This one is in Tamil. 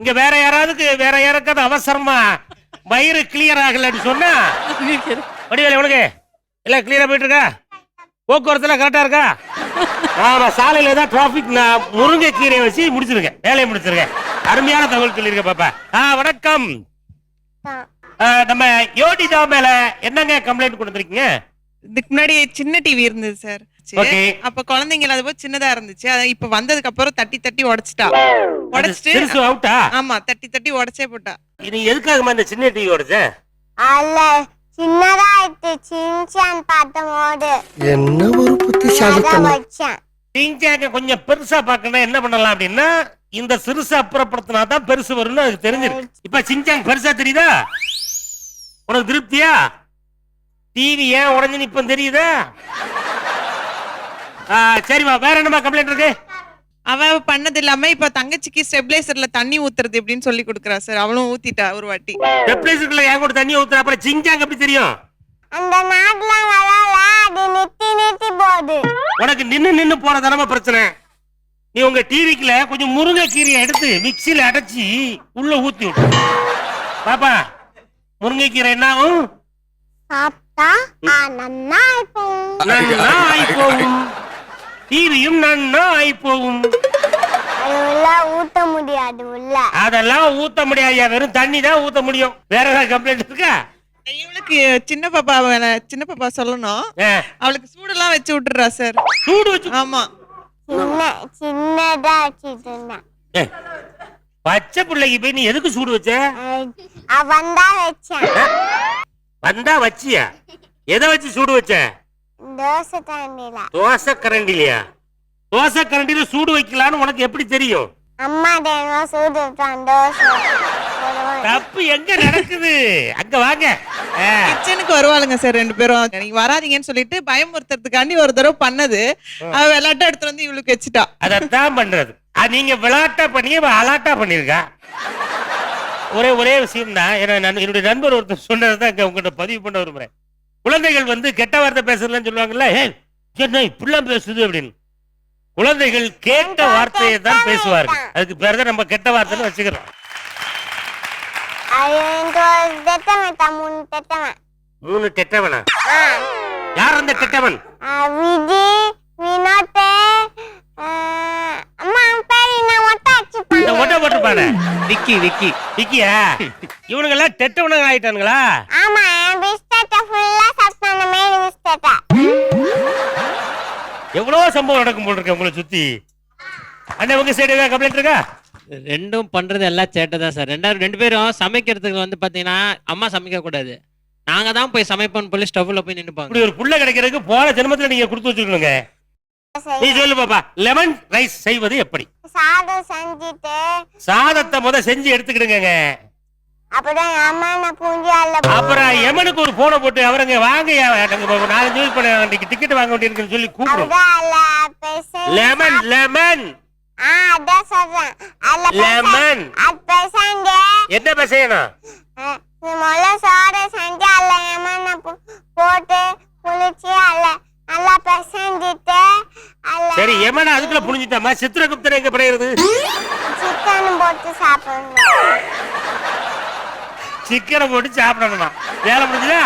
இங்க வேற யாராவது அவசரமா வயிறு கிளியர் ஆகலன்னு சொன்னா வடிவேலு உனக்கு எல்லாம் கிளியரா போயிட்டு இருக்கா? போக்குவரத்துல கரெக்டா இருக்கா? ஆமா, சாலையில ஏதாவது டிராபிக் முருங்கை கீரையை வச்சு முடிச்சிருக்கேன், வேலையை முடிச்சிருக்கேன். அருமையான தகவல் சொல்லியிருக்க பாப்பா. வணக்கம். நம்ம யோடிதா மேல என்னங்க கம்ப்ளைண்ட் கொடுத்திருக்கீங்க? இதுக்கு முன்னாடி சின்ன டிவி இருந்தது சார். அப்ப குழந்தைங்க அது போய் சின்னதா இருந்துச்சு. அத இப்ப வந்ததுக்கு அப்புறம் தட்டி உடைச்சிட்டா. உடைச்சிட்டு அவுட்டா? ஆமா, தட்டி உடைச்சே போட்டா. இது எதுக்காக இந்த சின்ன டிவி உடைச்ச? அல்ல சின்னதா இருக்கு, சின்சான் பார்த்தமோடு. என்ன ஒரு புத்திசாலித்தனம். சின்சான் கொஞ்சம் பெருசா பார்க்கணும். என்ன பண்ணலாம் அப்படின்னா இந்த சிறுசா அப்புறப்படுத்தினா தான் பெருசு வரும்னு அதுக்கு தெரிஞ்சிருக்கு. இப்ப சின்சான் பெருசா தெரியுதா? உனக்கு திருப்தியா? டிவி ஏன் உடஞ்சுன்னு இப்ப தெரியுதா? சரிமா, வேற என்னமா கம்ப்ளைண்ட் இருக்கு? அவ பண்ணது இல்லாம இப்ப தங்கச்சிக்கு ஸ்டெபிலைசர்ல தண்ணி ஊத்துறது எப்படின்னு சொல்லி கொடுக்கறா சார். அவளும் ஊத்திட்டா ஒரு வாட்டி. ஸ்டெபிலைசர்ல ஏன் கூட தண்ணி ஊத்துற? அப்புறம் சின்சான் எப்படி தெரியும்? அந்த நாட்ல வரல, அது நித்தி போகுது. உனக்கு நின்னு போற தரமா பிரச்சனை. நீ உங்க டிவிக்குல கொஞ்சம் முருங்கை கீரையை எடுத்து மிக்சியில அடைச்சி உள்ள ஊத்தி விட்டு பாப்பா. முருங்கை கீரை என்ன ஆகும்? சாப்பிட்டா நன்னா ஆயிப்போகும். டிவியும் நன்னா ஆயிப்போகும். ஊத்த முடியாது உள்ள. அதெல்லாம் ஊத்த முடியாது, வெறும் தண்ணி தான் ஊத்த முடியும். வேற ஏதாவது கம்ப்ளைண்ட் இருக்கா? இவளுக்கு சின்ன பாப்பா சொல்லணும். அவளுக்கு சூடெல்லாம் வச்சு விட்டுறா சார். சூடு வச்சு? ஆமா, சின்னதா வச்சுட்டு பச்சை பிள்ளைக்கு போய் நீ எதுக்கு சூடு வச்ச? வந்தா வச்சேன். வந்தா வச்சியா? எதை வச்சு சூடு வச்ச? தோசை கரண்டில. தோசை கரண்டிலையா? தோசை கரண்டில சூடு வைக்கலான்னு உனக்கு எப்படி தெரியும்? அம்மா தினம் சூடு வைப்பான் தோசை. தப்பு எங்க நடக்குது? அங்க வாங்க. கிச்சனுக்கு வருவாளுங்க சார் ரெண்டு பேரும். நீங்க வராதீங்கன்னு சொல்லிட்டு பயமுறுத்துறதுக்காண்டி ஒரு தடவை பண்ணது. அவ விளையாட்டா எடுத்து வந்து இவளுக்கு வச்சுட்டா. அதத்தான் பண்றது. நீங்க விளையாட்டா பண்ணி அலாட்டா பண்ணிருக்கா. ஒரே விஷயம் தான். என்னுடைய நண்பர் ஒருத்தர் சொன்னதான் உங்ககிட்ட பதிவு பண்ண விரும்புறேன். குழந்தைகள் கெட்ட வார்த்தை பேசுறதுன்னு சொல்லுவாங்கல்ல, என்ன இப்படிலாம் பேசுது அப்படின்னு. குழந்தைகள் கேட்ட வார்த்தையை தான் பேசுவார்கள். அதுக்கு பேர் தான் நம்ம கெட்ட வார்த்தைன்னு வச்சுக்கிறோம். மூணு டெட்டவனா? யார் அந்த டெட்டவன்? இவனுங்க எல்லாம் டெட்டவனுங்க ஆயிட்டானுங்களா? எவ்வளவு சம்பவம் நடக்கும் போல இருக்கு உங்களை சுத்தி. அண்ணா உங்க சைடு ஏதாவது கம்ப்ளைண்ட் இருக்கா? ரெண்டும் பண்றது எல்லாம் சேட்டை தான் சார். ரெண்டு பேரும் சமைக்கிறதுக்கு பாத்தீங்கன்னா அம்மா சமைக்க கூடாது, நாங்க தான் போய் சமைப்போம் போய் ஸ்டவ்ல போய் நின்னுப்பாங்க. இப்படி ஒரு புள்ள கிடைக்கிறதுக்கு போன ஜென்மத்துல நீங்க கொடுத்து வச்சுக்கணுங்க. நீ சொல்லு பாப்பா, லெமன் ரைஸ் செய்வது எப்படி? சாதம் செஞ்சிட்டு சாதத்தை செஞ்சு எடுத்துக்கிடுங்க. அப்புறம் எமனுக்கு ஒரு போனை போட்டு அவருங்க வாங்க 4 யூஸ் பண்ண டிக்கெட் வாங்க வேண்டியிருக்குன்னு சொல்லி கூப்பிடும். லெமன் லெமன் லெமன் என்ன பேசணும்? சரி, எமனா அதுக்குள்ள புரிஞ்சுட்டாமா? சித்திரகுப்தன் எங்க படையிறது? சிக்கனை போட்டு சாப்பிடணுமா? வேலை முடிஞ்சுதா?